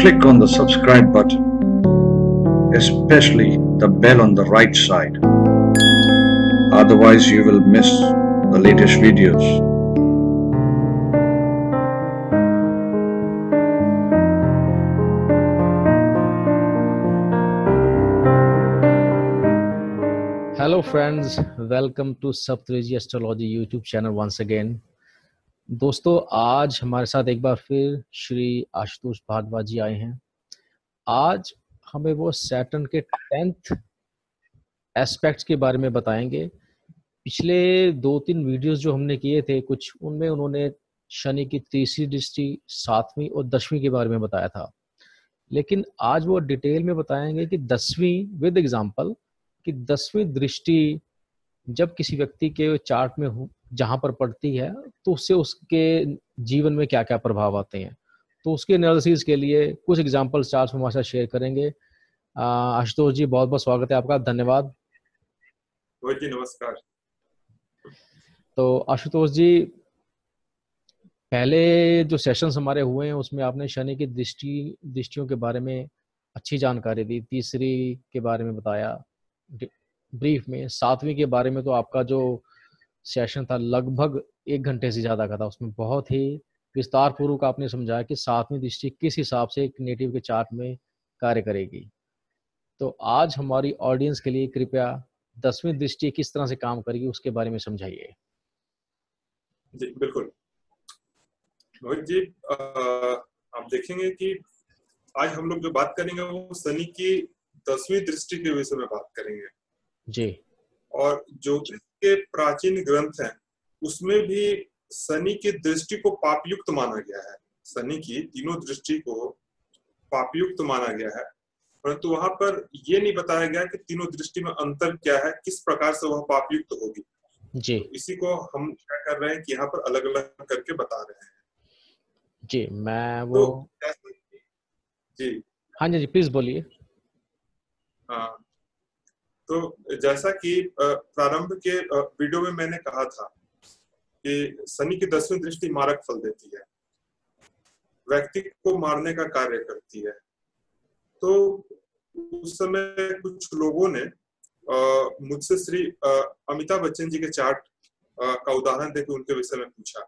click on the subscribe button, especially the bell on the right side. Otherwise, you will miss the latest videos. Hello friends, welcome to Saptarishi astrology YouTube channel once again. दोस्तों, आज हमारे साथ एक बार फिर श्री आशुतोष भारद्वाज जी आए हैं। आज हमें वो सैटर्न के 10th एस्पेक्ट्स के बारे में बताएंगे। पिछले 2-3 वीडियोस जो हमने किए थे, कुछ उनमें उन्होंने शनि की तीसरी दृष्टि, 7वीं और 10वीं के बारे में बताया था, लेकिन आज वो डिटेल में बताएंगे कि 10वीं विद एग्जाम्पल कि 10वीं दृष्टि जब किसी व्यक्ति के चार्ट में जहां पर पड़ती है तो उससे उसके जीवन में क्या क्या प्रभाव आते हैं। तो उसके एनालिसिस के लिए कुछ एग्जांपल चार्ट्स हमारे साथ शेयर करेंगे। आशुतोष जी, बहुत बहुत स्वागत है आपका, धन्यवाद। जी नमस्कार। तो आशुतोष जी, पहले जो सेशंस हमारे हुए हैं उसमें आपने शनि की दृष्टियों के बारे में अच्छी जानकारी दी, तीसरी के बारे में बताया ब्रीफ में, 7वीं के बारे में तो आपका जो सेशन था लगभग 1 घंटे से ज़्यादा का था। उसमें बहुत ही विस्तार पूर्वक आपने समझाया कि 7वीं दृष्टि किस हिसाब से एक नेटिव के चार्ट में कार्य करेगी। तो आज हमारी ऑडियंस के लिए कृपया 10वीं दृष्टि किस तरह से काम करेगी उसके बारे में समझाइए। जी बिल्कुल मोहित जी, आप देखेंगे कि आज हम लोग जो बात करेंगे वो शनि की 10वीं दृष्टि के विषय में बात करेंगे जी। और ज्योतिष के प्राचीन ग्रंथ हैं उसमें भी शनि की दृष्टि को पापयुक्त माना गया है। शनि की तीनों दृष्टि को पापयुक्त माना गया है, परंतु वहां पर ये नहीं बताया गया कि तीनों दृष्टि में अंतर क्या है, किस प्रकार से वह पापयुक्त होगी। जी। तो इसी को हम क्या कर रहे हैं कि यहाँ पर अलग अलग करके बता रहे हैं। जी मैं वो जी हाँ जी प्लीज बोलिए। हाँ, तो जैसा कि प्रारंभ के वीडियो में मैंने कहा था कि शनि की 10वीं दृष्टि मारक फल देती है, व्यक्ति को मारने का कार्य करती है। तो उस समय कुछ लोगों ने मुझसे श्री अमिताभ बच्चन जी के चार्ट का उदाहरण देकर उनके विषय में पूछा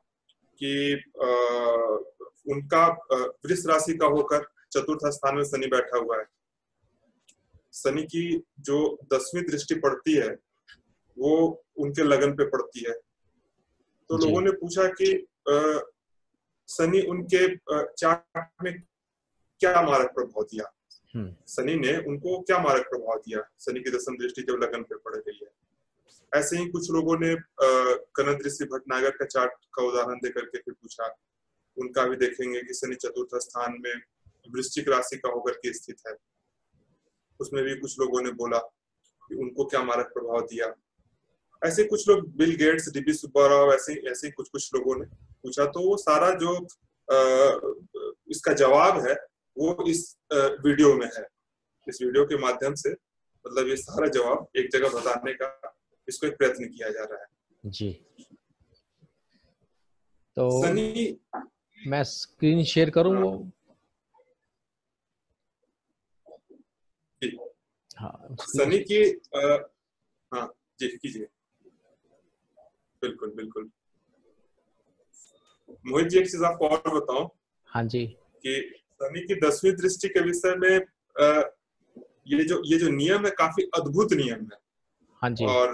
कि उनका वृष राशि का होकर चतुर्थ स्थान में शनि बैठा हुआ है, शनि की जो 10वीं दृष्टि पड़ती है वो उनके लगन पे पड़ती है। तो लोगों ने पूछा कि शनि उनके चार्ट में क्या मारक प्रभाव दिया, शनि ने उनको क्या मारक प्रभाव दिया, शनि की 10वीं दृष्टि जब लगन पे पड़ गई है। ऐसे ही कुछ लोगों ने कनद ऋषि भटनागर का चार्ट का उदाहरण देकर के फिर पूछा, उनका भी देखेंगे कि शनि चतुर्थ स्थान में वृश्चिक राशि का होकर के स्थित है। उसमें भी कुछ लोगों ने बोला कि उनको क्या मारक प्रभाव दिया। ऐसे कुछ लोग, बिल गेट्स, डीबी सुब्बाराव, ऐसे कुछ लोगों ने पूछा। तो वो सारा जो इसका जवाब है वो इस वीडियो में है। इस वीडियो के माध्यम से मतलब ये सारा जवाब एक जगह बताने का इसको एक प्रयत्न किया जा रहा है। जी तो शनि, मैं स्क्रीन शेयर करूं वो? हाँ, शनि की हाँ जी कीजिए। बिल्कुल बिल्कुल मोहित जी, एक चीज आपको और बताऊं। हाँ जी। कि शनि की 10वीं दृष्टि के विषय में ये जो नियम है काफी अद्भुत नियम है। हाँ जी। और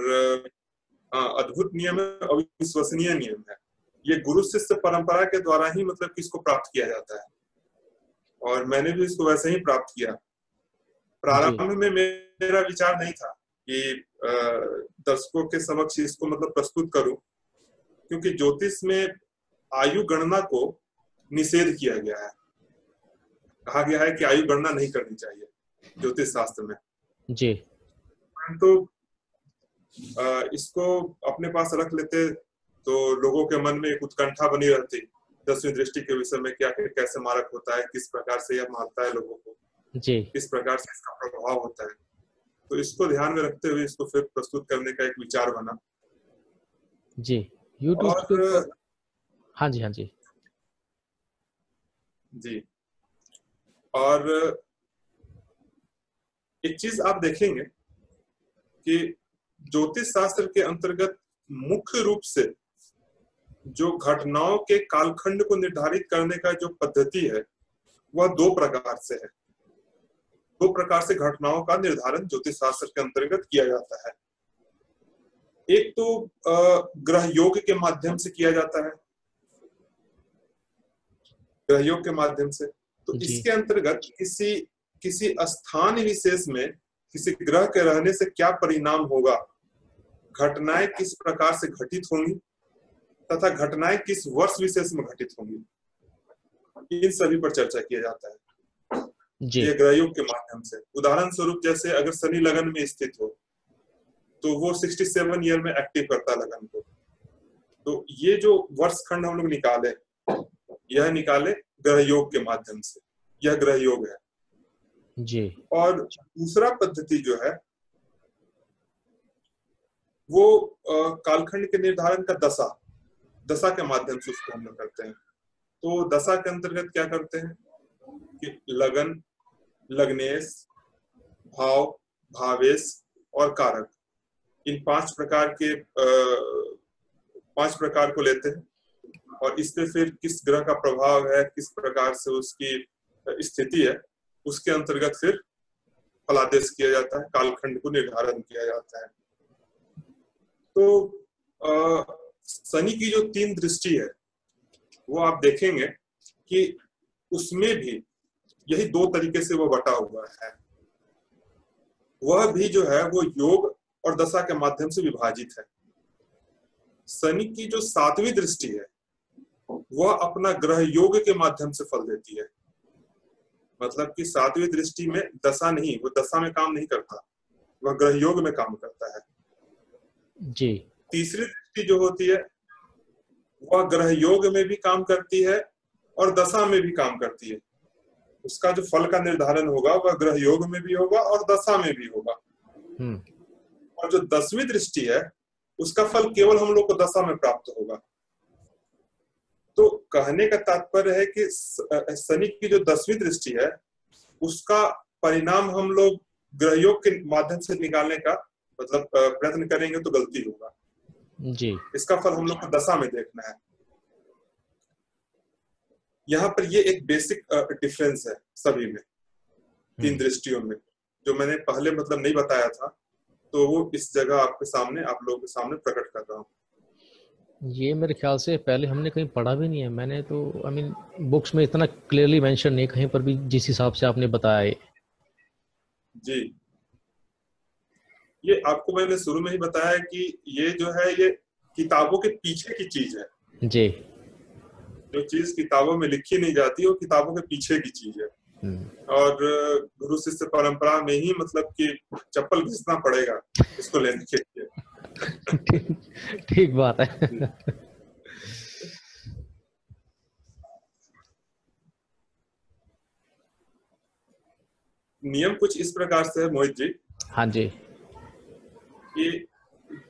अद्भुत नियम है, अविश्वसनीय नियम है। ये गुरु शिष्य परंपरा के द्वारा ही मतलब इसको प्राप्त किया जाता है और मैंने भी इसको वैसे ही प्राप्त किया। प्रारंभ में मेरा विचार नहीं था कि दर्शकों के समक्ष इसको मतलब प्रस्तुत करूं, क्योंकि ज्योतिष में आयु गणना को निषेध किया गया है। कहा गया है कि आयु गणना नहीं करनी चाहिए ज्योतिष शास्त्र में जी। तो इसको अपने पास रख लेते तो लोगों के मन में एक उत्कंठा बनी रहती 10वीं दृष्टि के विषय में, क्या कैसे मारक होता है, किस प्रकार से यह मारता है लोगों को जी, किस प्रकार से इसका प्रभाव होता है। तो इसको ध्यान में रखते हुए इसको फिर प्रस्तुत करने का एक विचार बना जी। यूट्यूब हाँ जी जी। और एक चीज आप देखेंगे कि ज्योतिष शास्त्र के अंतर्गत मुख्य रूप से जो घटनाओं के कालखंड को निर्धारित करने का जो पद्धति है वह दो प्रकार से है। दो प्रकार से घटनाओं का निर्धारण ज्योतिष शास्त्र के अंतर्गत किया जाता है। एक तो ग्रह योग के माध्यम से किया जाता है, ग्रह योग के माध्यम से। तो इसके अंतर्गत किसी स्थान विशेष में किसी ग्रह के रहने से क्या परिणाम होगा, घटनाएं किस प्रकार से घटित होंगी तथा घटनाएं किस वर्ष विशेष में घटित होंगी, इन सभी पर चर्चा किया जाता है ये ग्रह योग के माध्यम से। उदाहरण स्वरूप जैसे अगर शनि लगन में स्थित हो तो वो 67 ईयर में एक्टिव करता लगन को। तो ये जो वर्ष खंड हम लोग निकाले, यह निकाले ग्रह योग के माध्यम से, यह ग्रह योग है जी। और दूसरा पद्धति जो है वो कालखंड के निर्धारण का दशा के माध्यम से उसको हम लोग करते हैं। तो दशा के अंतर्गत क्या करते हैं कि लगन, लग्नेश, भाव, भावेश और कारक, इन पांच प्रकार को लेते हैं और इस पे फिर किस ग्रह का प्रभाव है, किस प्रकार से उसकी स्थिति है, उसके अंतर्गत फिर फलादेश किया जाता है, कालखंड को निर्धारण किया जाता है। तो शनि की जो 3 दृष्टि है वो आप देखेंगे कि उसमें भी यही 2 तरीके से वो बटा हुआ है। वह भी जो है वो योग और दशा के माध्यम से विभाजित है। शनि की जो 7वीं दृष्टि है वह अपना ग्रह योग के माध्यम से फल देती है। मतलब कि 7वीं दृष्टि में दशा नहीं, वो दशा में काम नहीं करता, वह ग्रह योग में काम करता है जी। तीसरी दृष्टि जो होती है वह ग्रह योग में भी काम करती है और दशा में भी काम करती है। उसका जो फल का निर्धारण होगा वह ग्रह योग में भी होगा और दशा में भी होगा। और जो 10वीं दृष्टि है उसका फल केवल हम लोग को दशा में प्राप्त होगा। तो कहने का तात्पर्य है कि शनि की जो 10वीं दृष्टि है उसका परिणाम हम लोग ग्रह योग के माध्यम से निकालने का मतलब प्रयत्न करेंगे तो गलती होगा जी। इसका फल हम लोग को दशा में देखना है। यहाँ पर ये एक बेसिक डिफरेंस है सभी में, 3 दृष्टियों में, जो मैंने पहले मतलब नहीं बताया था, तो वो इस जगह आपके सामने, आप लोगों के सामने प्रकट कर रहा हूँ। ये मेरे ख्याल से पहले हमने कहीं पढ़ा भी नहीं है। मैंने तो बुक्स में इतना क्लियरली मेंशन नहीं कहीं पर भी, जिस हिसाब से आपने बताया है। जी, ये आपको मैंने शुरू में ही बताया कि ये जो है ये किताबों के पीछे की चीज है जी। जो चीज किताबों में लिखी नहीं जाती वो किताबों के पीछे की चीज है। और गुरु शिष्य परंपरा में ही मतलब कि चप्पल घिसना पड़ेगा इसको लेने के लिए। ठीक बात है। नियम कुछ इस प्रकार से है मोहित जी। हाँ जी। कि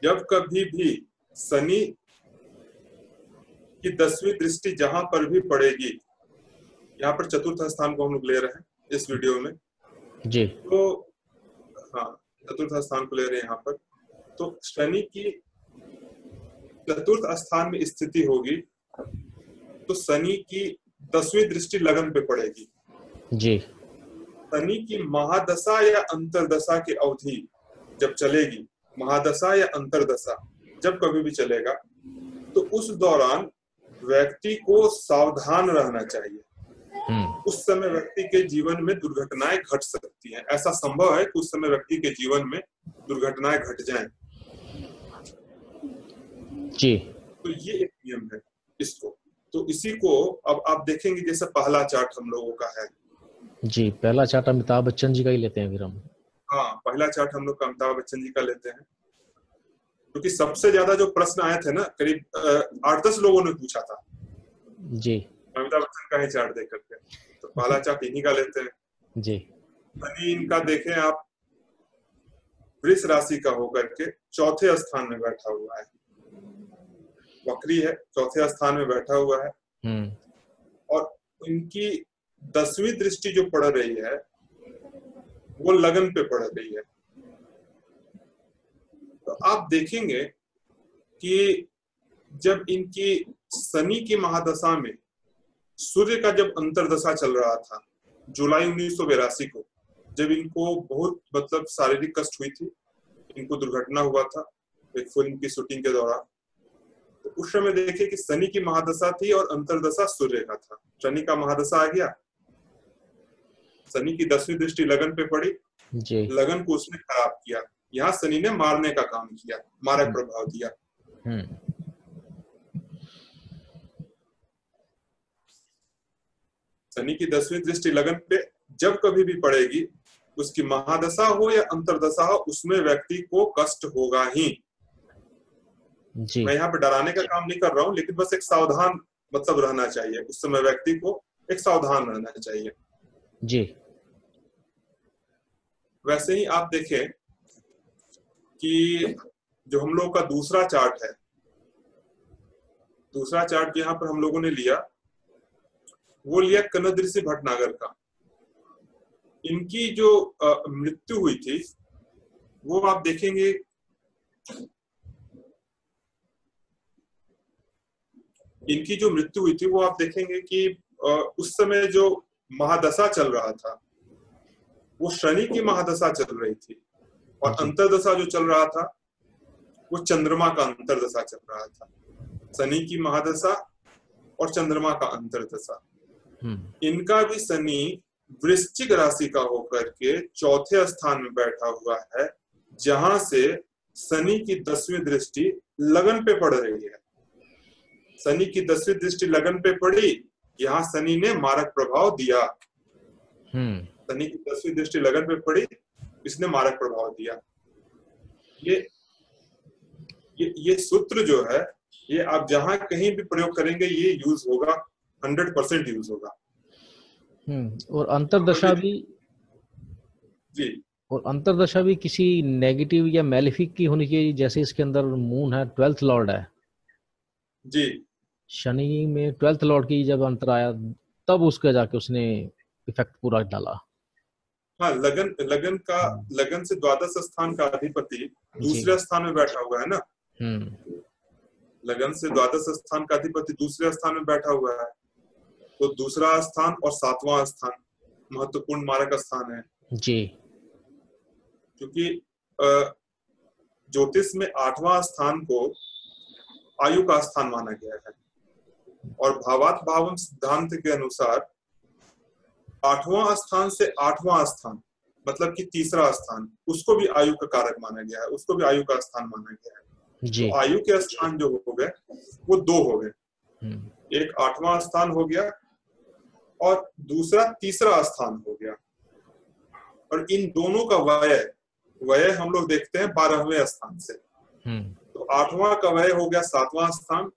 जब कभी भी शनि की 10वीं दृष्टि जहां पर भी पड़ेगी, यहाँ पर चतुर्थ स्थान को हम लोग ले रहे हैं इस वीडियो में जी। तो हाँ, चतुर्थ स्थान को ले रहे हैं यहाँ पर। तो शनि की चतुर्थ स्थान में स्थिति होगी तो शनि की 10वीं दृष्टि लगन पे पड़ेगी जी। शनि की महादशा या अंतरदशा की अवधि जब चलेगी, महादशा या अंतरदशा जब कभी भी चलेगा, तो उस दौरान व्यक्ति को सावधान रहना चाहिए। उस समय व्यक्ति के जीवन में दुर्घटनाएं घट सकती हैं। ऐसा संभव है कि उस समय व्यक्ति के जीवन में दुर्घटनाएं घट जाएं। जी। तो ये एक नियम है इसको। तो इसी को अब आप देखेंगे, जैसे पहला चार्ट हम लोगों का है जी। पहला चार्ट अमिताभ बच्चन जी का ही लेते हैं फिर हम। हाँ, पहला चार्ट हम लोग अमिताभ बच्चन जी का लेते हैं, क्योंकि सबसे ज्यादा जो प्रश्न आए थे ना, करीब 8-10 लोगों ने पूछा था जी अमिताभ बच्चन का ही चार्ट देख करके, तो पहला चार्ट इन्हीं का लेते हैं जी। शनि इनका देखें आप, वृष राशि का होकर के चौथे स्थान में बैठा हुआ है, वक्री है, चौथे स्थान में बैठा हुआ है। और इनकी 10वीं दृष्टि जो पड़ रही है वो लगन पे पड़ रही है। तो आप देखेंगे कि जब इनकी शनि की महादशा में सूर्य का जब अंतरदशा चल रहा था जुलाई 1982 को, जब इनको बहुत मतलब शारीरिक कष्ट हुई थी, इनको दुर्घटना हुआ था एक फिल्म की शूटिंग के दौरान, तो उस समय देखिए कि शनि की महादशा थी और अंतरदशा सूर्य का था। शनि का महादशा आ गया, शनि की 10वीं दृष्टि लगन पे पड़ी जी। लगन को उसने खराब किया। यहाँ शनि ने मारने का काम किया, मारक प्रभाव दिया। शनि की 10वीं दृष्टि लगन पे जब कभी भी पड़ेगी, उसकी महादशा हो या अंतरदशा हो, उसमें व्यक्ति को कष्ट होगा ही जी। मैं यहाँ पे डराने का काम नहीं कर रहा हूँ, लेकिन बस एक सावधान मतलब रहना चाहिए, उस समय व्यक्ति को एक सावधान रहना चाहिए जी। वैसे ही आप देखें कि जो हम लोग का दूसरा चार्ट है, दूसरा चार्ट यहाँ पर हम लोगों ने लिया, वो लिया कनद ऋषि भटनागर का। इनकी जो मृत्यु हुई थी वो आप देखेंगे इनकी जो मृत्यु हुई थी वो आप देखेंगे कि उस समय जो महादशा चल रहा था वो शनि की महादशा चल रही थी, और अंतरदशा जो चल रहा था वो चंद्रमा का अंतरदशा चल रहा था। शनि की महादशा और चंद्रमा का अंतरदशा। इनका भी शनि वृश्चिक राशि का होकर के चौथे स्थान में बैठा हुआ है, जहां से शनि की 10वीं दृष्टि लगन पे पड़ रही है। शनि की 10वीं दृष्टि लगन पे पड़ी, यहाँ शनि ने मारक प्रभाव दिया। शनि की 10वीं दृष्टि लगन पे पड़ी, इसने मारक प्रभाव दिया। ये सूत्र जो है ये आप जहां कहीं भी प्रयोग करेंगे ये यूज होगा, 100% यूज होगा। और अंतरदशा भी जी, और अंतरदशा भी किसी नेगेटिव या मैलिफिक की होनी चाहिए, जैसे इसके अंदर मून है, 12th लॉर्ड है जी। शनि में, 12th लॉर्ड की जब अंतर आया तब उसके जाके उसने इफेक्ट पूरा डाला। हाँ, लगन का लगन से द्वादश स्थान का अधिपति दूसरे स्थान में बैठा हुआ है ना। लगन से द्वादश स्थान का अधिपति दूसरे स्थान में बैठा हुआ है, तो दूसरा स्थान और 7वां स्थान महत्वपूर्ण मारक स्थान है जी। क्योंकि ज्योतिष में 8वां स्थान को आयु का स्थान माना गया है, और भावार्थ भावम सिद्धांत के अनुसार 8वां स्थान से 8वां स्थान मतलब कि तीसरा स्थान, उसको भी आयु का कारक माना गया है, उसको भी आयु का स्थान माना गया है जी। तो आयु के स्थान जो हो गए वो 2 हो गए, एक 8वां स्थान हो गया और दूसरा तीसरा स्थान हो गया। और इन दोनों का व्यय हम लोग देखते हैं 12वें स्थान से, तो 8वां का व्यय हो गया 7वां स्थान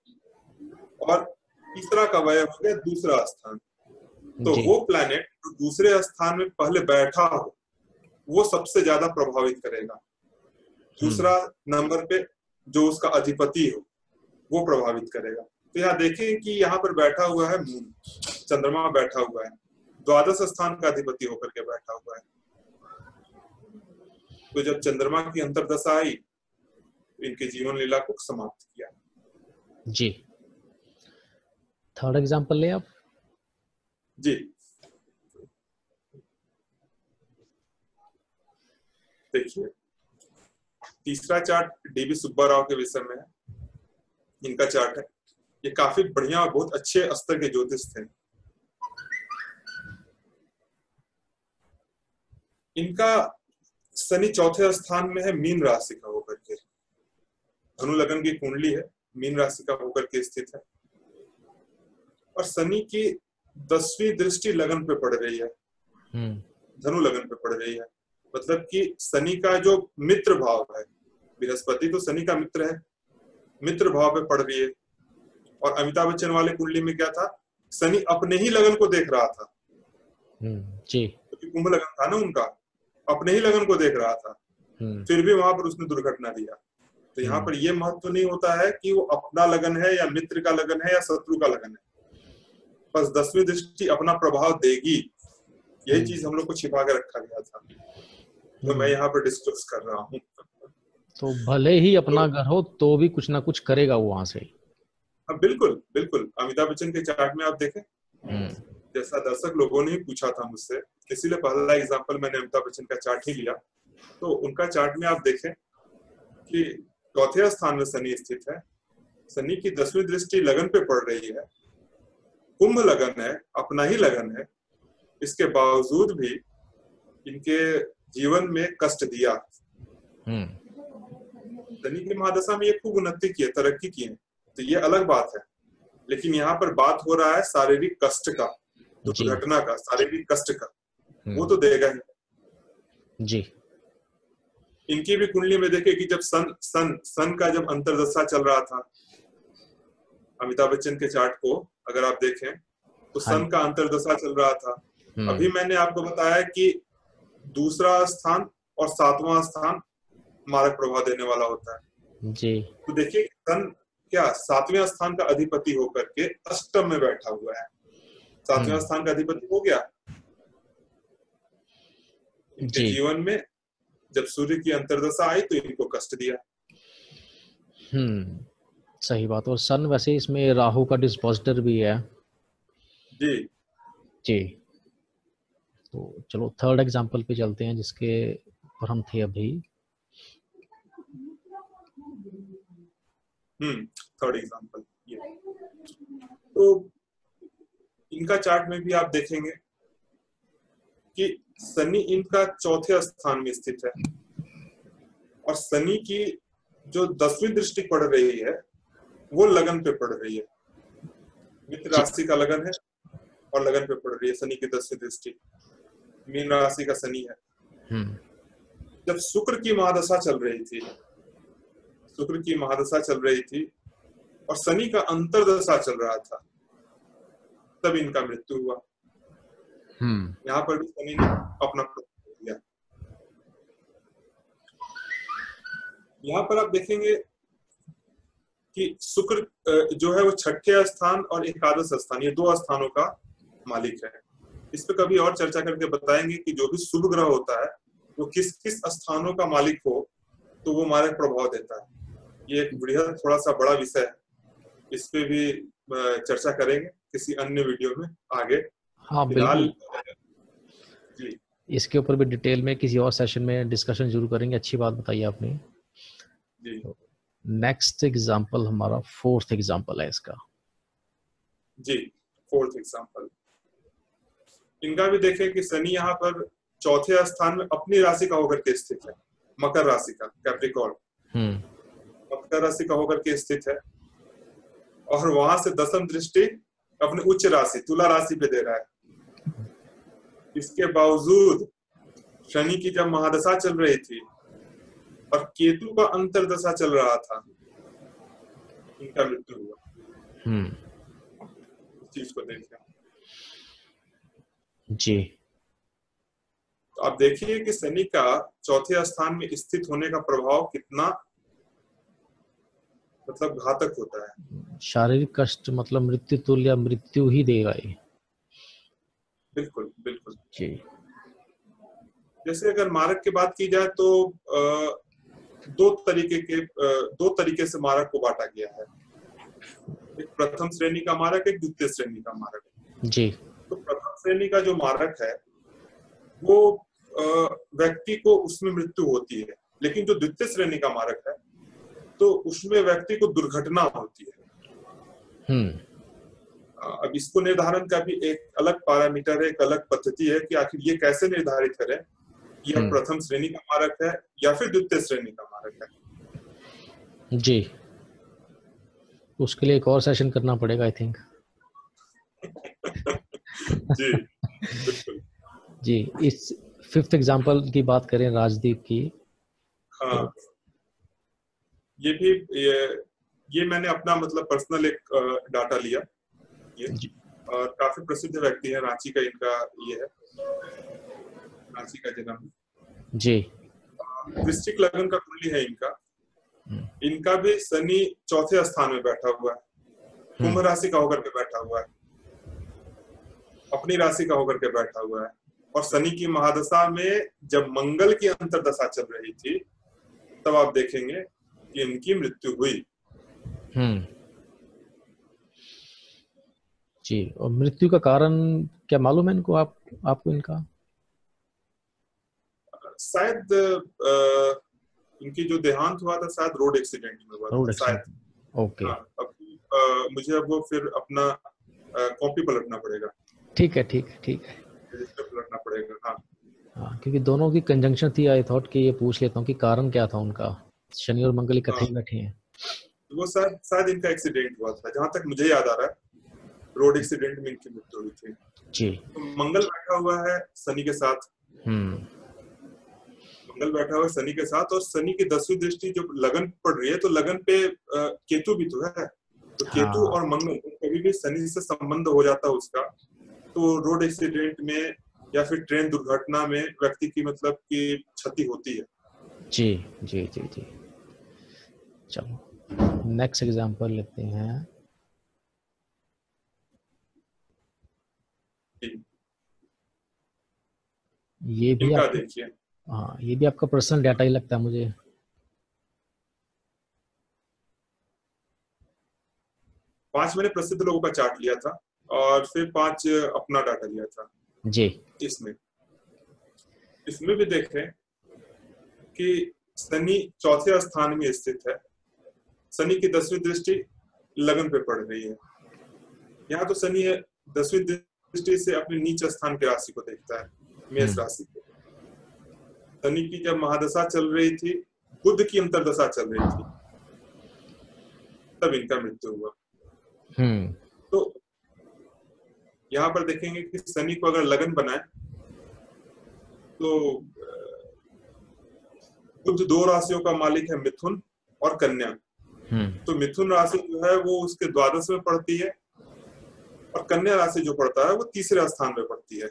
और तीसरा का व्यय हो गया दूसरा स्थान। तो वो प्लैनेट जो दूसरे स्थान में पहले बैठा हो वो सबसे ज्यादा प्रभावित करेगा, दूसरा नंबर पे जो उसका अधिपति हो वो प्रभावित करेगा। तो यहाँ देखें कि यहाँ पर बैठा हुआ है मून, चंद्रमा बैठा हुआ है, द्वादश स्थान का अधिपति होकर के बैठा हुआ है। तो जब चंद्रमा की अंतरदशा आई तो इनके जीवन लीला को समाप्त किया जी। थर्ड एग्जांपल ले आप जी। देखिए तीसरा चार्ट डीबी सुब्बा राव के विषय में है, इनका चार्ट है। ये काफी बढ़िया और बहुत अच्छे स्तर के ज्योतिष थे। इनका शनि चौथे स्थान में है, मीन राशि का होकर के, धनु लगन की कुंडली है, मीन राशि का होकर के स्थित है, और शनि की 10वीं दृष्टि लगन पे पड़ रही है, धनु लगन पे पड़ रही है। मतलब कि शनि का जो मित्र भाव है, बृहस्पति तो शनि का मित्र है, मित्र भाव पे पड़ रही है। और अमिताभ बच्चन वाले कुंडली में क्या था, शनि अपने ही लगन को देख रहा था जी, क्योंकि कुंभ लगन था ना उनका, अपने ही लगन को देख रहा था, फिर भी वहां पर उसने दुर्घटना दिया। तो यहाँ पर यह महत्व नहीं होता है कि वो अपना लगन है या मित्र का लगन है या शत्रु का लगन है, बस 10वीं दृष्टि अपना प्रभाव देगी, यही चीज हम लोग को छिपा के रखा गया था, तो मैं यहाँ पर डिस्कस कर रहा हूँ। तो भले ही अपना घर हो तो भी कुछ ना कुछ करेगा वो वहां से। हाँ बिल्कुल बिल्कुल, अमिताभ बच्चन के चार्ट में आप देखें, जैसा दर्शक लोगों ने पूछा था मुझसे, इसीलिए पहला एग्जांपल मैंने अमिताभ बच्चन का चार्ट ही लिया। तो उनका चार्ट में आप देखें कि चौथे स्थान में शनि स्थित है, शनि की 10वीं दृष्टि लगन पे पड़ रही है, कुंभ लगन है, अपना ही लगन है, इसके बावजूद भी इनके जीवन में कष्ट दिया। शनि की महादशा में ये खूब उन्नति की है, तरक्की की है, तो ये अलग बात है, लेकिन यहाँ पर बात हो रहा है शारीरिक कष्ट का, दुर्घटना का, शारीरिक कष्ट का, वो तो देगा ही जी। इनकी भी कुंडली में देखे कि जब सन का जब अंतर्दशा चल रहा था, अमिताभ बच्चन के चार्ट को अगर आप देखें तो सन का अंतर्दशा चल रहा था। अभी मैंने आपको बताया कि दूसरा स्थान और 7वां स्थान मारक प्रभाव देने वाला होता है जी। तो देखिए सन क्या 7वें स्थान का अधिपति होकर के अष्टम में बैठा हुआ है, 7वें स्थान का अधिपति हो गया। इनके जीवन में जब सूर्य की अंतर्दशा आई तो इनको कष्ट दिया। सही बात। और सन वैसे इसमें राहु का डिस्पोजिटर भी है जी जी। तो चलो थर्ड एग्जांपल पे चलते हैं जिसके पर हम थे अभी। थर्ड एग्जांपल ये। तो इनका चार्ट में भी आप देखेंगे कि शनि इनका चौथे स्थान में स्थित है और शनि की जो 10वीं दृष्टि पड़ रही है वो लगन पे पड़ रही है, मित्र राशि का लगन है और लगन पे पड़ रही है शनि की 10वीं दृष्टि, मीन राशि का शनि है। जब शुक्र की महादशा चल रही थी, शुक्र की महादशा चल रही थी और शनि का अंतर्दशा चल रहा था, तब इनका मृत्यु हुआ। यहाँ पर भी शनि ने अपना प्रभाव दिया। यहाँ पर आप देखेंगे कि शुक्र जो है वो 6ठे स्थान और एकादश स्थान, ये 2 स्थानों का मालिक है। इस पे कभी और चर्चा करके बताएंगे कि जो भी शुभ ग्रह होता है वो किस किस स्थानों का मालिक हो तो वो मारक प्रभाव देता है। ये एक बृहद थोड़ा सा बड़ा विषय है, इस पे भी चर्चा करेंगे किसी अन्य वीडियो में आगे। हाँ बिल्कुल, इसके ऊपर भी डिटेल में किसी और सेशन में डिस्कशन जरूर करेंगे। अच्छी बात बताई आपने जी। नेक्स्ट एग्जांपल हमारा फोर्थ एग्जांपल है इसका जी। फोर्थ एग्जांपल इनका भी देखें कि शनि यहाँ पर चौथे स्थान में अपनी राशि का होकर के स्थित है, मकर राशि का, कैप्रिकॉर्न मकर राशि का होकर के स्थित है और वहां से 10वीं दृष्टि अपनी उच्च राशि तुला राशि पे दे रहा है। इसके बावजूद शनि की जब महादशा चल रही थी और केतु का अंतर्दशा चल रहा था, इनका मृत्यु हुआ। इस चीज को देखिए जी। तो आप देखिए कि शनि का चौथे स्थान में स्थित होने का प्रभाव कितना मतलब घातक होता है। शारीरिक कष्ट मतलब मृत्यु तुल्य या मृत्यु ही देगा ये। बिल्कुल बिल्कुल जी। जैसे अगर मारक की बात की जाए तो दो तरीके से मारक को बांटा गया है, एक प्रथम श्रेणी का मारक, एक द्वितीय श्रेणी का मारक जी। तो प्रथम श्रेणी का जो मारक है वो व्यक्ति को उसमें मृत्यु होती है, लेकिन जो द्वितीय श्रेणी का मारक है तो उसमें व्यक्ति को दुर्घटना होती है। अब इसको निर्धारण का भी एक अलग पैरामीटर है, एक अलग पद्धति है कि आखिर ये कैसे निर्धारित करें कि यह प्रथम श्रेणी का मारक है या फिर द्वितीय श्रेणी का मारक है जी। उसके लिए एक और सेशन करना पड़ेगा आई थिंक जी बिल्कुल जी। इस फिफ्थ एग्जांपल की बात करें राजदीप की। हाँ तो ये मैंने अपना मतलब पर्सनल एक डाटा लिया ये, और काफी प्रसिद्ध व्यक्ति है, रांची का इनका ये है, रांची का जन्म जी। वृश्चिक लगन का कुंडली है इनका। इनका भी शनि चौथे स्थान में बैठा हुआ है, कुंभ राशि का होकर के बैठा हुआ है अपनी राशि का होकर के बैठा हुआ है। और शनि की महादशा में जब मंगल की अंतर्दशा चल रही थी तब आप देखेंगे कि इनकी मृत्यु हुई। जी, और मृत्यु का कारण क्या मालूम है इनको, आपको इनका? शायद इनकी जो देहांत हुआ था शायद रोड एक्सीडेंट में हुआ था शायद। ओके। हाँ, अब मुझे अब वो फिर अपना कॉपी पलटना पड़ेगा। ठीक है, ठीक है, ठीक है, रजिस्टर पलटना पड़ेगा। हाँ हाँ, क्योंकि दोनों की कंजंक्शन थी, आई थॉट कि ये पूछ लेता हूँ कि कारण क्या था उनका। शनि और मंगल इकट्ठे ही बैठे हैं। वो शायद इनका एक्सीडेंट हुआ था, जहां तक मुझे याद आ रहा है रोड एक्सीडेंट में इनकी मृत्यु हुई थी। जी। तो मंगल बैठा हुआ है शनि के साथ। मंगल बैठा हुआ है शनि के साथ, और शनि की 10वीं दृष्टि जो लगन पड़ रही है, तो लगन पे केतु भी तो है। तो केतु और मंगल कभी भी शनि से संबंध हो जाता है उसका, तो रोड एक्सीडेंट में या फिर ट्रेन दुर्घटना में व्यक्ति की मतलब की क्षति होती है। जी जी जी जी। चलो नेक्स्ट एग्जांपल लेते हैं। ये भी इनका आप देखिए। हाँ, ये भी आपका पर्सनल डाटा ही लगता है मुझे। 5 मैंने प्रसिद्ध लोगों का चार्ट लिया था और फिर 5 अपना डाटा लिया था जी। इसमें भी देखें कि शनि चौथे स्थान में स्थित है। शनि की 10वीं दृष्टि लगन पे पड़ रही है। यहाँ तो शनि 10वीं दृष्टि से अपने नीच स्थान की राशि को देखता है, मेष राशि को। शनि की जब महादशा चल रही थी, बुध की अंतर्दशा चल रही थी, तब इनका मृत्यु हुआ। तो यहाँ पर देखेंगे कि शनि को अगर लगन बनाए तो बुध 2 राशियों का मालिक है, मिथुन और कन्या। तो मिथुन राशि जो है वो उसके द्वादश में पड़ती है, और कन्या राशि जो पड़ता है वो तीसरे स्थान में पड़ती है।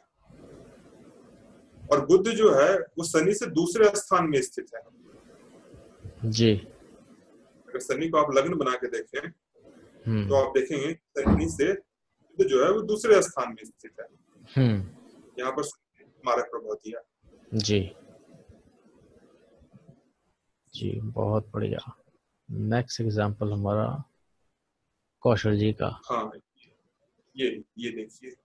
और बुध जो है वो शनि से दूसरे स्थान में स्थित है। जी। अगर शनि को आप लग्न बना के देखें तो आप देखेंगे शनि से बुध जो है वो दूसरे स्थान में स्थित है। यहाँ पर मारक प्रभाव दिया। जी जी, बहुत बढ़िया। नेक्स्ट एग्जांपल हमारा कौशल जी का। हाँ, ये देखिए,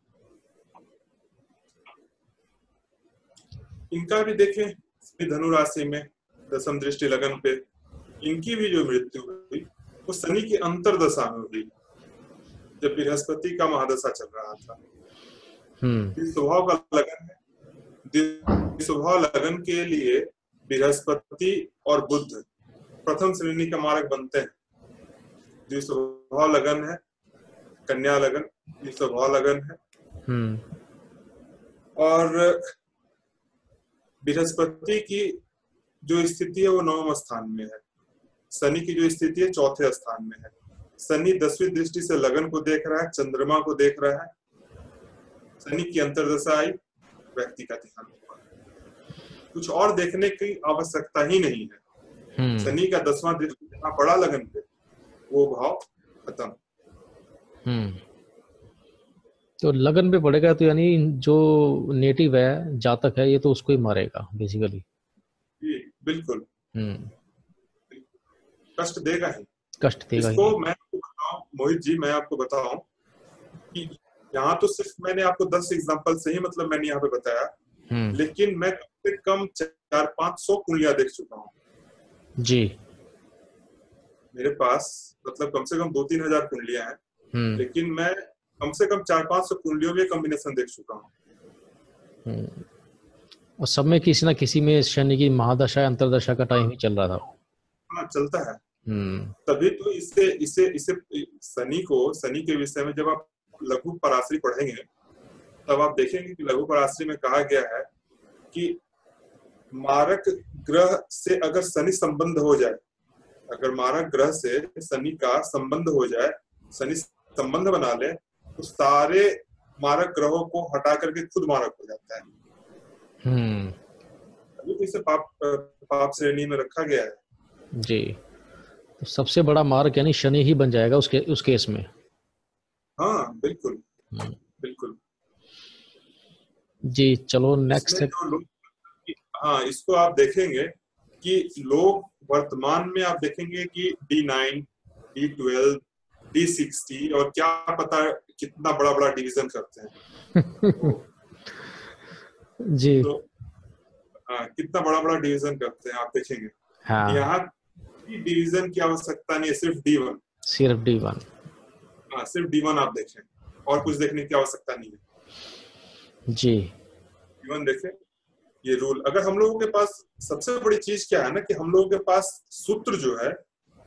इनका भी देखें धनु राशि में 10वीं दृष्टि लगन पे। इनकी भी जो मृत्यु हुई वो शनि की अंतर्दशा में हुई, जब बृहस्पति का महादशा चल रहा था। स्वभाव का लगन है। स्वभाव लगन के लिए बृहस्पति और बुध प्रथम श्रेणी का मारक बनते हैं। जो स्वभाव लगन है कन्या लगन, ये स्वभाव लगन है। और बृहस्पति की जो स्थिति है वो 9वें स्थान में है। शनि की जो स्थिति है 4थे स्थान में है। शनि 10वीं दृष्टि से लगन को देख रहा है, चंद्रमा को देख रहा है। शनि की अंतर्दशा आई, व्यक्ति का देहांत हुआ। कुछ और देखने की आवश्यकता ही नहीं है। शनि का 10वां दृष्टि जहां पड़ा लगन पे, वो भाव खत्म। तो लगन पे पड़ेगा तो यानी जो नेटिव है, जातक है, ये तो उसको ही मारेगा बेसिकली। बिल्कुल कष्ट देगा ही, कष्ट देगा इसको ही। मैं आपको बताऊं मोहित जी, मैं आपको बताऊं कि यहाँ तो सिर्फ मैंने आपको 10 एग्जांपल से ही मतलब मैंने यहाँ पे बताया, लेकिन मैं कम से कम 400-500 कुंडलियां देख चुका हूँ जी। मेरे पास मतलब कम से कम 2-3 हजार कुंडलियां हैं, लेकिन मैं कम से कम 400-500 कुंडलियों में कॉम्बिनेशन देख चुका हूँ। और सब में किसी ना किसी में शनि की महादशा अंतर्दशा का टाइम ही चल रहा था। हाँ, चलता है। तभी तो इसे शनि के विषय में जब आप लघु पराश्री पढ़ेंगे तब आप देखेंगे कि लघु पराश्री में कहा गया है कि मारक ग्रह से अगर शनि संबंध हो जाए, अगर मारक ग्रह से शनि का संबंध हो जाए, शनि संबंध बना ले, तो सारे मारक ग्रहों को हटा करके खुद मारक हो जाता है। अभी तो इसे पाप श्रेणी में रखा गया है जी। तो सबसे बड़ा मारक यानी शनि ही बन जाएगा उस केस में। हाँ बिल्कुल बिल्कुल। जी चलो नेक्स्ट। इसमें जो लोग, हाँ इसको आप देखेंगे कि लोग वर्तमान में आप देखेंगे कि D9, D12, D60 और क्या पता कितना बड़ा बड़ा डिवीजन करते हैं। जी तो कितना बड़ा बड़ा डिवीजन करते हैं आप देखेंगे। हाँ, यहाँ डिवीजन की आवश्यकता नहीं है, सिर्फ D1। सिर्फ D1। हाँ सिर्फ D1 आप देखें, और कुछ देखने की आवश्यकता नहीं है। जी D1 देखें, ये रूल। अगर हम लोगों के पास सबसे बड़ी चीज क्या है ना, कि हम लोगों के पास सूत्र जो है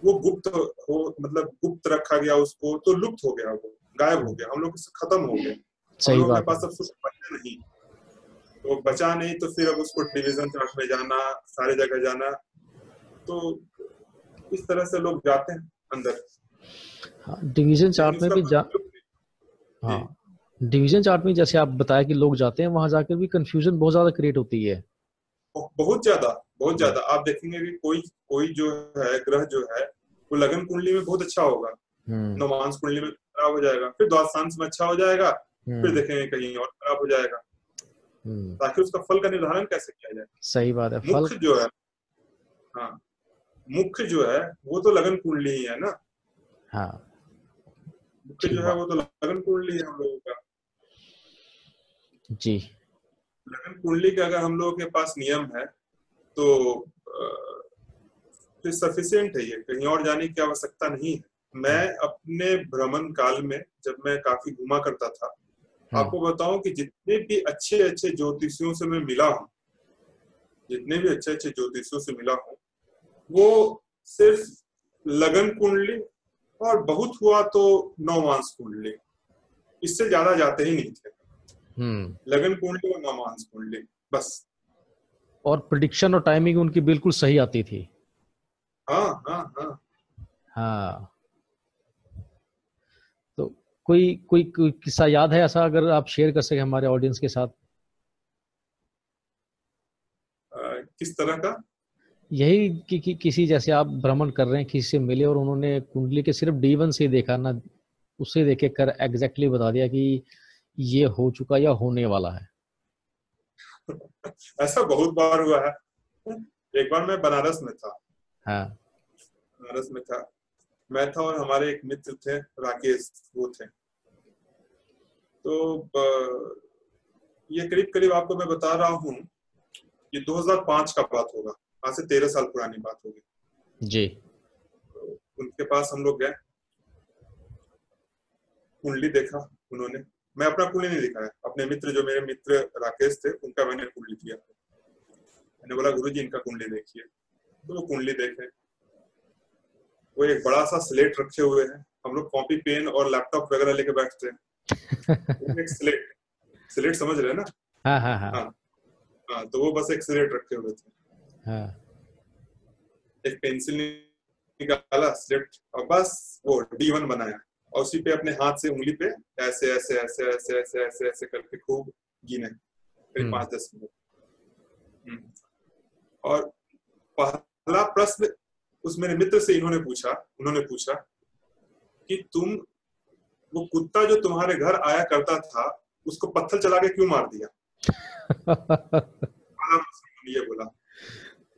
वो गुप्त हो, मतलब गुप्त रखा गया उसको, तो लुप्त हो गया, वो गायब हो गया, हम लोग से खत्म हो गया। हम सही लोगों के बात पास है। अब सूत्र बचा नहीं, तो बचा नहीं तो फिर अब उसको डिवीजन चार्ट में जाना, सारे जगह जाना, तो इस तरह से लोग जाते हैं अंदर। हाँ, डिवीजन लेकिन चार्ट में उसका भी जी हाँ, डिवीजन चार्ट में जैसे आप बताया कि लोग जाते हैं वहां जाकर भी कंफ्यूजन बहुत ज्यादा क्रिएट होती है। बहुत ज्यादा आप देखेंगे कि कोई कोई जो है ग्रह जो है वो लगन कुंडली में बहुत अच्छा होगा, नवांश कुंडली में खराब हो जाएगा, फिर द्वादशांश में अच्छा हो जाएगा, फिर देखेंगे कहीं और खराब हो जाएगा। ताकि उसका फल का निर्धारण कैसे किया जाए। सही बात है। फल मुख्य जो है, हाँ मुख्य जो है वो तो लगन कुंडली ही है ना। हाँ मुख्य ठीक जो है बात। वो तो लगन कुंडली है हम लोगों का। जी लगन कुंडली का अगर हम लोगों के पास नियम है तो फिर सफिशिएंट है, ये कहीं और जाने की आवश्यकता नहीं है। मैं अपने भ्रमण काल में जब मैं काफी घूमा करता था, आपको बताऊं कि जितने भी अच्छे अच्छे ज्योतिषियों से मैं मिला हूँ, जितने भी अच्छे अच्छे ज्योतिषियों से मिला हूँ, वो सिर्फ लगन कुंडली और बहुत हुआ तो नवमांस कुंडली, इससे ज्यादा जाते ही नहीं थे। लगन कुंडली और नवमांस कुंडली बस। और प्रिडिक्शन और टाइमिंग उनकी बिल्कुल सही आती थी। हाँ हाँ हाँ हाँ, तो कोई किस्सा याद है ऐसा, अगर आप शेयर कर सके हमारे ऑडियंस के साथ? किस तरह का? यही कि किसी, जैसे आप भ्रमण कर रहे हैं, किसी से मिले और उन्होंने कुंडली के सिर्फ D1 से देखा ना, उसे देखे कर एग्जैक्टली बता दिया कि ये हो चुका या होने वाला है। ऐसा बहुत बार हुआ है। एक बार मैं बनारस में था। हाँ बनारस में था, मैं था और हमारे एक मित्र थे राकेश, वो थे। तो ये करीब करीब आपको मैं बता रहा हूँ, ये 2005 का बात होगा, आज से 13 साल पुरानी बात होगी जी। तो उनके पास हम लोग गए, कुंडली देखा उन्होंने। मैं अपना कुंडली नहीं दिखाया, अपने मित्र, जो मेरे मित्र राकेश थे, उनका मैंने कुंडली दिया। मैंने बोला गुरुजी इनका कुंडली देखिए, तो वो कुंडली देखे। वो एक बड़ा सा स्लेट रखे हुए हैं, हम लोग कॉपी पेन और लैपटॉप वगैरह लेके बैठते हैं। एक स्लेट, स्लेट समझ रहे हैं ना? हाँ हाँ हाँ हाँ हाँ, तो वो बस एक स्लेट रखे हुए थे। हाँ एक पेंसिल निकाला, स्लेट, और बस वो D1 बनाया, और उसी पे अपने हाथ से उंगली पे ऐसे ऐसे ऐसे ऐसे ऐसे ऐसे ऐसे करके खूब गिने, करीब 5-10 मिनट। और पहला प्रश्न उस मेरे मित्र से उन्होंने पूछा कि तुम वो कुत्ता जो तुम्हारे घर आया करता था उसको पत्थर चला के क्यों मार दिया? ये बोला।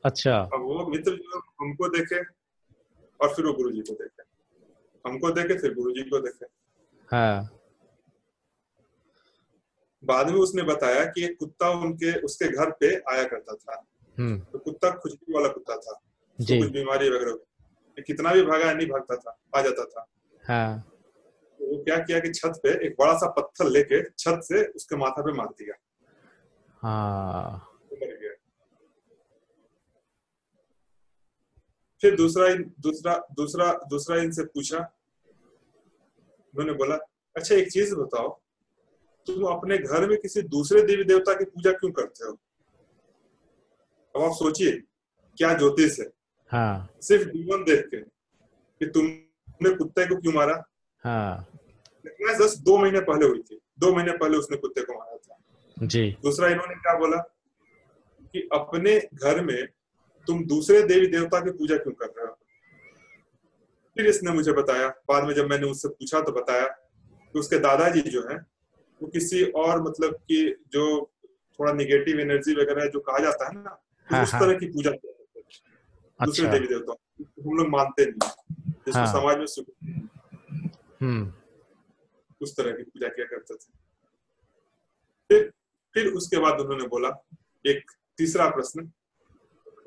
अच्छा। अब वो मित्र जो हमको देखे और फिर वो गुरुजी को देखे, हमको देखे फिर गुरुजी को देखे। हाँ बाद में उसने बताया कि एक कुत्ता उसके घर पे आया करता था। तो कुत्ता खुजली वाला कुत्ता था, उसको कुछ बीमारी वगैरह, कितना भी भागा नहीं भागता था, आ जाता था। हाँ तो वो क्या किया कि छत पे एक बड़ा सा पत्थर लेके छत से उसके माथा पे मार दिया। हाँ मर गया। फिर दूसरा इनसे पूछा, उन्होंने बोला अच्छा एक चीज बताओ, तुम अपने घर में किसी दूसरे देवी देवता की पूजा क्यों करते हो? अब आप सोचिए क्या ज्योतिष है। हाँ सिर्फ D1 देख के कि तुमने कुत्ते को क्यों मारा। हाँ जस्ट 2 महीने पहले हुई थी, 2 महीने पहले उसने कुत्ते को मारा था। जी। दूसरा इन्होंने क्या बोला कि अपने घर में तुम दूसरे देवी देवता की पूजा क्यों कर रहे हो? फिर इसने मुझे बताया, बाद में जब मैंने उससे पूछा तो बताया कि उसके दादाजी जो है वो किसी और, मतलब कि जो थोड़ा निगेटिव एनर्जी वगैरह जो कहा जाता है ना, हाँ उस हाँ। तरह की पूजा किया करते थे दूसरे अच्छा। देवी देवताओं, हम लोग मानते नहीं, जिसको हाँ। समाज में स्वीकार, हम्म। उस तरह की पूजा किया करते थे। फिर उसके बाद उन्होंने बोला एक तीसरा प्रश्न,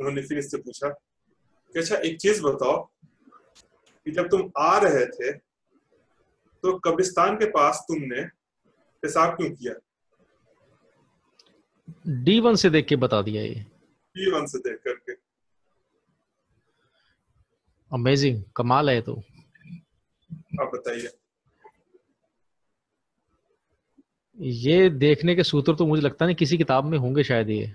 उन्होंने फिर इससे पूछा कि अच्छा एक चीज बताओ कि जब तुम आ रहे थे तो कब्रिस्तान के पास तुमने पेशाब क्यों किया? D1 से देख के बता दिया ये। D1 से देख करके। अमेजिंग, कमाल है तो। आप बताइए। ये देखने के सूत्र तो मुझे लगता नहीं किसी किताब में होंगे शायद ये।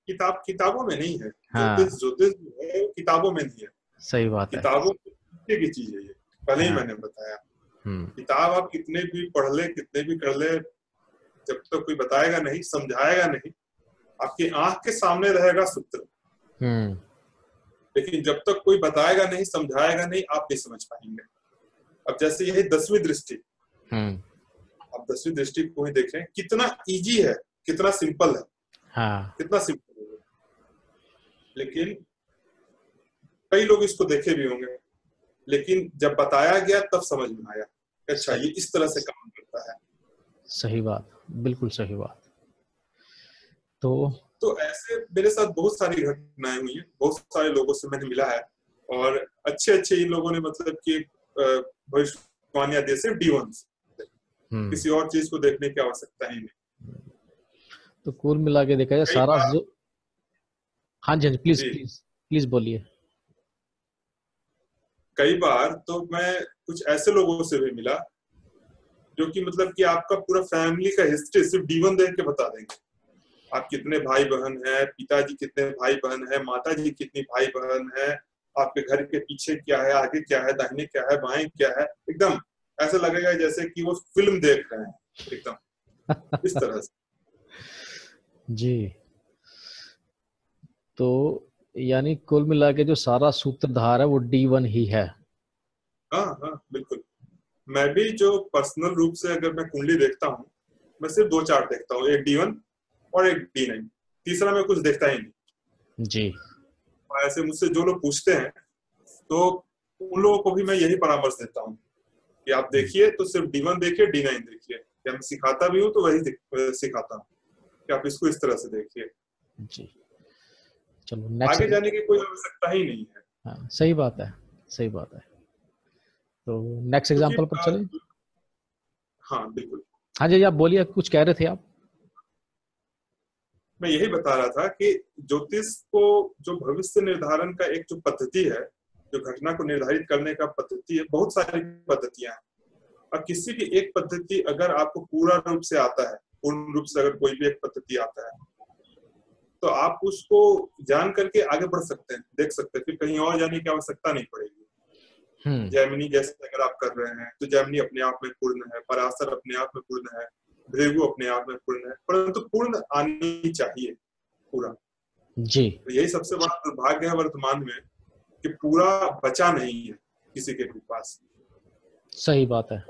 किताबों में नहीं है, हाँ, ज्योतिष जो है वो किताबों में नहीं है, सही बात है। किताबों की चीज है ये, पहले ही हाँ। मैंने बताया। हम्म। किताब आप कितने भी पढ़ ले, कितने भी कर ले, जब तक कोई बताएगा नहीं, समझाएगा नहीं, आपकी आंख के सामने रहेगा सूत्र, हम्म। लेकिन जब तक कोई बताएगा नहीं, समझाएगा नहीं, आप नहीं समझ पाएंगे। अब जैसे यही 10वीं दृष्टि, हम्म। आप 10वीं दृष्टि को ही देखें, कितना इजी है, कितना सिंपल है, हाँ। कितना सिंपल है, लेकिन कई लोग इसको देखे भी होंगे, लेकिन जब बताया गया तब समझ में आया, अच्छा ये इस तरह से काम करता है। सही बात, बिल्कुल सही बात। तो ऐसे मेरे साथ बहुत सारी घटनाएं हुई हैं, बहुत सारे लोगों से मैंने मिला है, और अच्छे अच्छे इन लोगों ने मतलब कि भविष्यवाणियां दी, सिर्फ D1 से, किसी और चीज को देखने की आवश्यकता ही नहीं। तो कुल मिला के देखा जाए कई सारा बार, जो, हाँ जी प्लीज जी, प्लीज प्लीज बोलिए। कई बार तो मैं कुछ ऐसे लोगों से भी मिला जो कि मतलब कि आपका पूरा फैमिली का हिस्ट्री सिर्फ D1 देख के बता देंगे। आप कितने भाई बहन है, पिताजी कितने भाई बहन है, माता जी कितनी भाई बहन है, आपके घर के पीछे क्या है, आगे क्या है, दाहिने क्या है, बाएं क्या है, एकदम ऐसा लगेगा जैसे कि वो फिल्म देख रहे हैं, एकदम इस तरह से। जी, तो यानी कुल मिला के जो सारा सूत्रधार है वो D1 ही है। हाँ हाँ बिल्कुल। मैं भी जो पर्सनल रूप से अगर मैं कुंडली देखता हूँ, मैं सिर्फ 2 चार्ट देखता हूँ, एक D1 और एक D9, तीसरा मैं कुछ देखता ही नहीं। जी। और ऐसे मुझसे जो लोग पूछते हैं तो उन लोगों को भी मैं यही परामर्श देता हूँ कि आप देखिए तो सिर्फ D1 देखिए, D9 देखिए, या मैं सिखाता भी हूँ तो वही सिखाता हूँ कि आप इसको इस तरह से देखिए। जी, चलो नेक्स्ट। आगे जाने की कोई आवश्यकता ही नहीं है। हाँ सही बात है, सही बात है। तो नेक्स्ट क्योंकि एग्जांपल पर चले। हाँ बिल्कुल, हाँ जी, आप बोलिए, कुछ कह रहे थे आप। मैं यही बता रहा था कि ज्योतिष को जो भविष्य निर्धारण का एक जो पद्धति है, जो घटना को निर्धारित करने का पद्धति है, बहुत सारी पद्धतियां हैं। अब किसी भी एक पद्धति अगर आपको पूरा रूप से आता है, पूर्ण रूप से अगर कोई भी एक पद्धति आता है, तो आप उसको जान करके आगे बढ़ सकते हैं, देख सकते हैं, फिर कहीं और जाने की आवश्यकता नहीं पड़ेगी। जैमिनी जैसे अगर आप कर रहे हैं तो जैमिनी अपने आप में पूर्ण है, पराशर अपने आप में पूर्ण है, भृगु अपने आप में पूर्ण है, परंतु पूर्ण आनी चाहिए पूरा। जी, तो यही सबसे बड़ा दुर्भाग्य है वर्तमान में कि पूरा बचा नहीं है किसी के भी पास। सही बात है,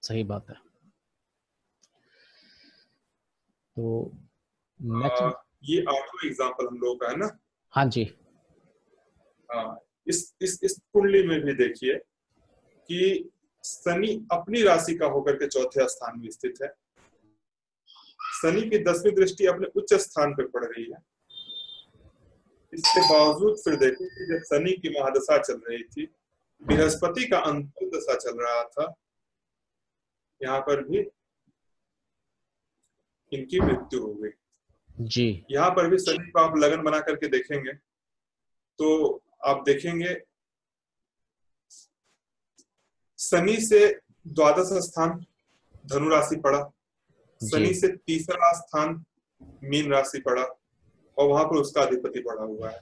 सही बात है। तो नेक्स्ट। ये 8वां एग्जाम्पल हम लोगों का है ना। हाँ जी। इस कुंडली में भी देखिए कि शनि अपनी राशि का होकर के चौथे स्थान में स्थित है। शनि की 10वीं दृष्टि अपने उच्च स्थान पर पड़ रही है। इसके बावजूद फिर देखो कि जब शनि की महादशा चल रही थी, बृहस्पति का अंतर दशा चल रहा था, यहाँ पर भी इनकी मृत्यु हो गई। जी। यहाँ पर भी शनि को आप लगन बना करके देखेंगे तो आप देखेंगे शनि से द्वादश स्थान धनु राशि पड़ा, शनि से तीसरा स्थान मीन राशि पड़ा, और वहां पर उसका अधिपति पड़ा हुआ है,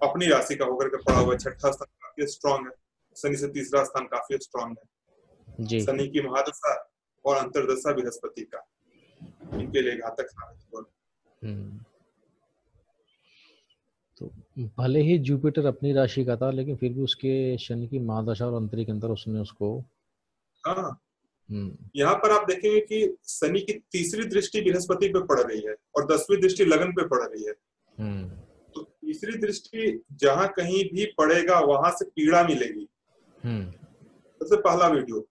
अपनी राशि का होकर के पड़ा हुआ है। छठा स्थान काफी स्ट्रांग है, शनि से तीसरा स्थान काफी स्ट्रांग है। जी। शनि की महादशा और अंतरदशा बृहस्पति का इनके लिए घातक साबित हुआ। तो भले ही जुपिटर अपनी राशि का था, लेकिन फिर भी उसके शनि की महादशा और अंतरिक अंतर उसने उसको। हाँ, यहाँ पर आप देखेंगे कि शनि की तीसरी दृष्टि बृहस्पति पे पड़ रही है और 10वीं दृष्टि लगन पे पड़ रही है। तो तीसरी दृष्टि जहां कहीं भी पड़ेगा वहां से पीड़ा मिलेगी। सबसे पहला वीडियो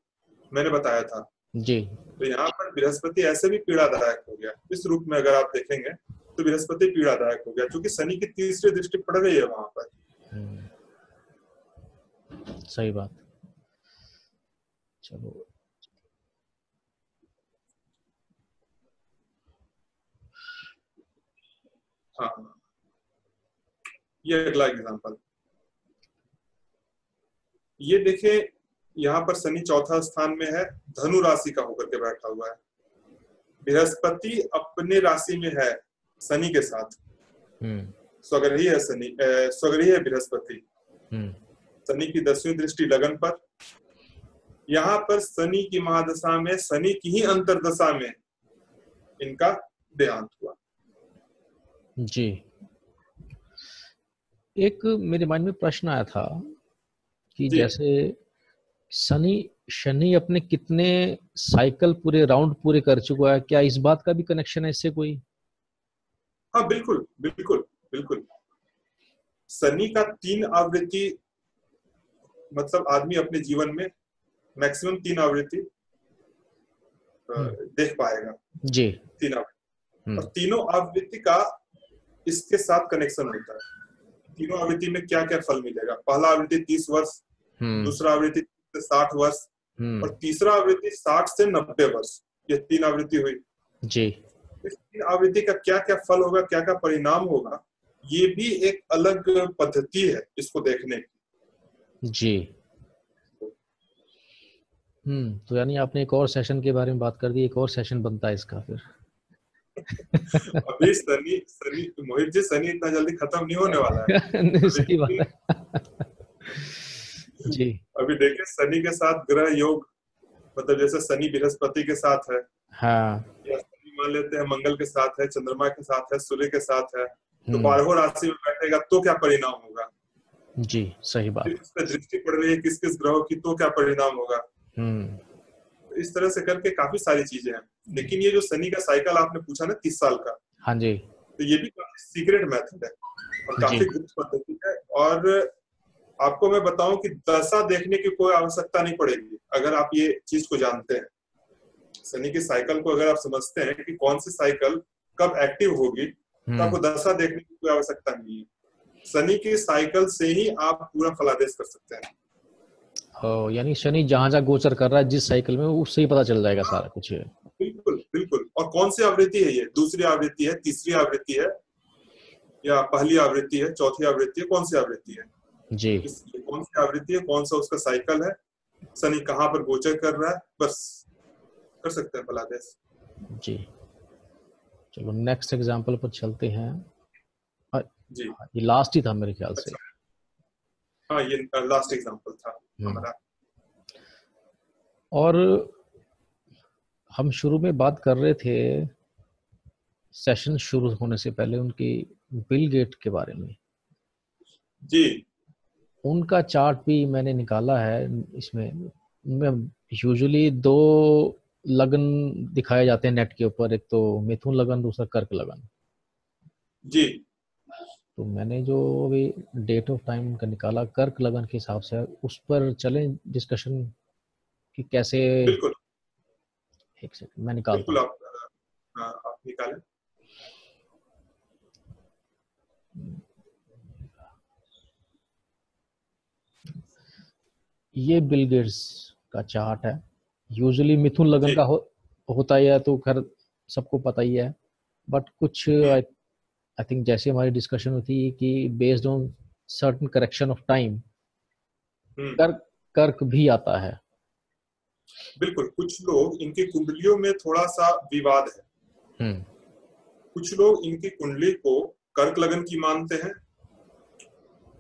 मैंने बताया था जी। तो यहाँ पर बृहस्पति ऐसे भी पीड़ादायक हो गया। इस रूप में अगर आप देखेंगे तो बृहस्पति पीड़ादायक हो गया क्योंकि शनि की तीसरी दृष्टि पड़ रही है वहां पर। सही बात। चलो हाँ, ये अगला एग्जांपल, ये देखिए यहाँ पर शनि चौथा स्थान में है, धनु राशि का होकर के बैठा हुआ है। बृहस्पति अपने राशि में है शनि के साथ, स्वग्रही है शनि, स्वग्रही है बृहस्पति। शनि की 10वीं दृष्टि लगन पर। यहाँ पर शनि की महादशा में, शनि की ही अंतरदशा में इनका देहांत हुआ। जी। एक मेरे माइंड में प्रश्न आया था कि जैसे शनि अपने कितने साइकिल पूरे राउंड पूरे कर चुका है, क्या इस बात का भी कनेक्शन है इससे कोई? हाँ बिल्कुल बिल्कुल बिल्कुल। शनि का 3 आवृत्ति, मतलब आदमी अपने जीवन में मैक्सिमम 3 आवृत्ति देख पाएगा जी। 3 आवृत्ति, और तीनों आवृत्ति का इसके साथ कनेक्शन होता है। तीनों आवृत्ति में क्या क्या फल मिलेगा। पहला आवृत्ति 30 वर्ष, दूसरा आवृत्ति 60 वर्ष और तीसरा आवृत्ति 60 से 90 वर्ष। ये 3 आवृत्ति हुई जी। इस 3 आवृत्ति का क्या क्या फल होगा, क्या क्या परिणाम होगा, ये भी एक अलग पद्धति है इसको देखने की जी। तो यानी आपने एक और सेशन के बारे में बात कर दी, एक और सेशन बनता है इसका फिर। अभी शनि मोहित जी, शनि इतना जल्दी खत्म नहीं होने वाला है। सही बात है जी। अभी देखिए शनि के साथ ग्रह योग, मतलब जैसे शनि बृहस्पति के साथ है, हाँ, या शनि मान लेते हैं मंगल के साथ है, चंद्रमा के साथ है, सूर्य के साथ है, तो 12 राशि में बैठेगा तो क्या परिणाम होगा जी। सही बात। उस पर दृष्टि पड़ रही है किस किस ग्रहों की, तो क्या परिणाम होगा। इस तरह से करके काफी सारी चीजें हैं। लेकिन ये जो शनि का साइकिल आपने पूछा ना 30 साल का, हाँ जी, तो ये भी काफी सीक्रेट मेथड है और काफी गुप्त पद्धति है। और आपको मैं बताऊं कि दशा देखने की कोई आवश्यकता नहीं पड़ेगी अगर आप ये चीज को जानते हैं। शनि की साइकिल को अगर आप समझते हैं कि कौन सी साइकिल कब एक्टिव होगी, तो आपको दशा देखने की कोई आवश्यकता नहीं है। शनि की साइकिल से ही आप पूरा फलादेश कर सकते हैं। यानी शनि जहां जहां गोचर कर रहा है जिस साइकिल में, उससे ही पता चल जाएगा सारा कुछ। बिल्कुल बिल्कुल। और कौन सी आवृत्ति है, ये दूसरी आवृत्ति है, तीसरी आवृत्ति है, या पहली आवृत्ति है, चौथी आवृत्ति है, कौन सी आवृत्ति है जी, कौन सी आवृत्ति है, कौन सा उसका साइकिल है, शनि कहाँ पर गोचर कर रहा है, बस कर सकते हैं फलादेश जी। चलो नेक्स्ट एग्जांपल पर चलते हैं जी। ये लास्ट ही था मेरे ख्याल से। हाँ, ये लास्ट एग्जांपल था हमारा। और हम शुरू में बात कर रहे थे सेशन शुरू होने से पहले उनकी बिल गेट के बारे में जी। उनका चार्ट भी मैंने निकाला है। इसमें यूजुअली 2 लगन दिखाए जाते हैं नेट के ऊपर, एक तो मिथुन लगन, दूसरा कर्क लगन जी। तो मैंने जो अभी डेट ऑफ टाइम उनका निकाला कर्क लगन के हिसाब से, उस पर चलें डिस्कशन कि कैसे। बिल्कुल। एक सेकंड मैं निकालता हूं। बिल्कुल आप निकालें। ये बिल गेट्स का चार्ट है। यूजुअली मिथुन लगन का होता ही है, तो खैर सबको पता ही है। बट कुछ आई थिंक जैसे हमारी डिस्कशन हुई थी कि based on certain correction of time कर्क भी आता है। बिल्कुल। कुछ लोग इनकी कुंडलियों में थोड़ा सा विवाद है। कुछ लोग इनकी कुंडली को कर्क लगन की मानते हैं,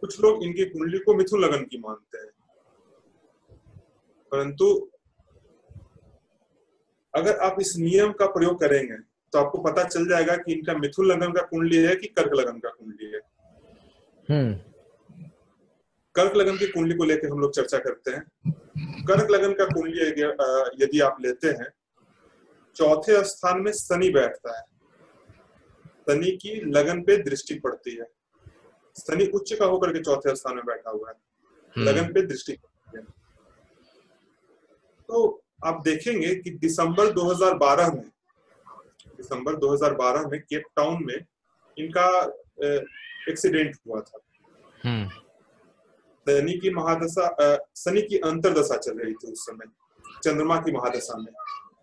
कुछ लोग इनकी कुंडली को मिथुन लगन की मानते हैं। परंतु अगर आप इस नियम का प्रयोग करेंगे तो आपको पता चल जाएगा कि इनका मिथुन लगन का कुंडली है कि कर्क लगन का कुंडली है। कर्क लगन की कुंडली को लेकर हम लोग चर्चा करते हैं। कर्क लगन का कुंडली यदि आप लेते हैं, चौथे स्थान में शनि बैठता है, शनि की लगन पे दृष्टि पड़ती है, शनि उच्च का होकर के चौथे स्थान में बैठा हुआ है, लगन पे दृष्टि पड़ती है। तो आप देखेंगे कि दिसंबर 2012 में केप टाउन में इनका एक्सीडेंट हुआ था। शनि की महादशा, शनि की अंतरदशा चल रही थी उस समय, चंद्रमा की महादशा में।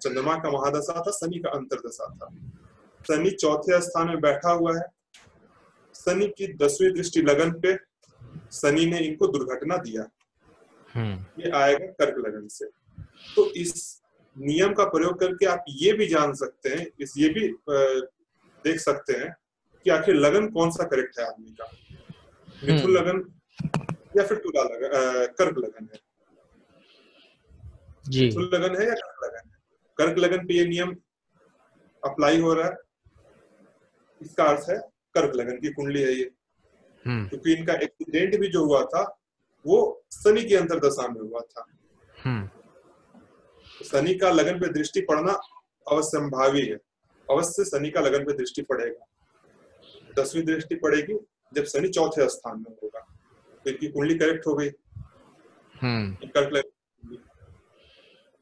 चंद्रमा का महादशा था, शनि का अंतरदशा था। शनि चौथे स्थान में बैठा हुआ है, शनि की 10वीं दृष्टि लगन पे, शनि ने इनको दुर्घटना दिया। ये आएगा कर्क लगन से। तो इस नियम का प्रयोग करके आप ये भी जान सकते हैं, ये भी देख सकते हैं कि आखिर लगन कौन सा करेक्ट है आदमी का, मिथुन लगन या फिर तुला लगन, कर्क लगन है जी, मिथुन लगन है या कर्क लगन है। कर्क लगन पे ये नियम अप्लाई हो रहा है, इसका अर्थ है कर्क लगन की कुंडली है ये। क्योंकि इनका एक्सीडेंट भी जो हुआ था वो शनि की अंतरदशा में हुआ था। शनि का लगन पे दृष्टि पड़ना अवश्यंभावी है, अवश्य शनि का लगन पे दृष्टि पड़ेगा। 10वीं दृष्टि पड़ेगी जब शनि चौथे स्थान में होगा, तो इनकी कुंडली करेक्ट हो गई। कर्क लगन,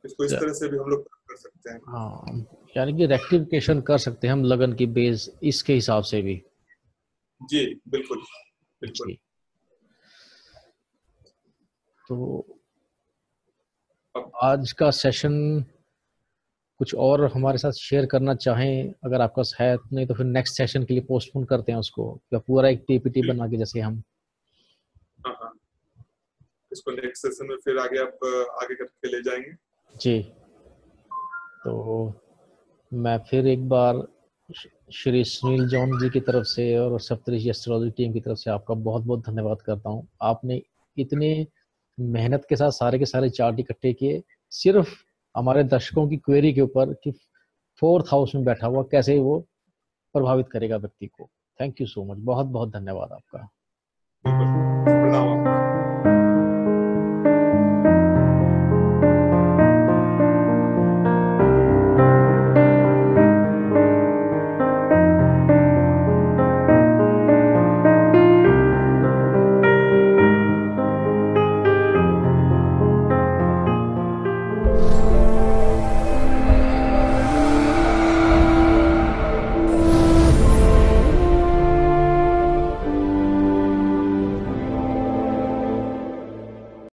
इसको इस तरह से भी हम लोग कर सकते हैं। हाँ, यानी कि रेक्टिफिकेशन कर सकते हैं हम लगन की बेस इसके हिसाब से भी। जी बिल्कुल बिल्कुल। तो आज का सेशन कुछ और हमारे साथ शेयर करना चाहें अगर आपका है, नहीं तो फिर नेक्स्ट सेशन के लिए पोस्टपोन करते हैं उसको, या पूरा एक पीपीटी बना के जैसे हम। हाँ, इसको नेक्स्ट सेशन में फिर आगे आप आगे करके ले जाएंगे जी। तो मैं फिर एक बार श्री सुनील जॉन जी की तरफ से और सप्तऋषि एस्ट्रोलॉजी टीम की तरफ से आपका बहुत बहुत धन्यवाद करता हूँ। आपने इतने मेहनत के साथ सारे के सारे चार्ट इकट्ठे किए सिर्फ हमारे दर्शकों की क्वेरी के ऊपर कि 4th हाउस में बैठा हुआ कैसे वो प्रभावित करेगा व्यक्ति को। थैंक यू सो मच, बहुत बहुत धन्यवाद आपका।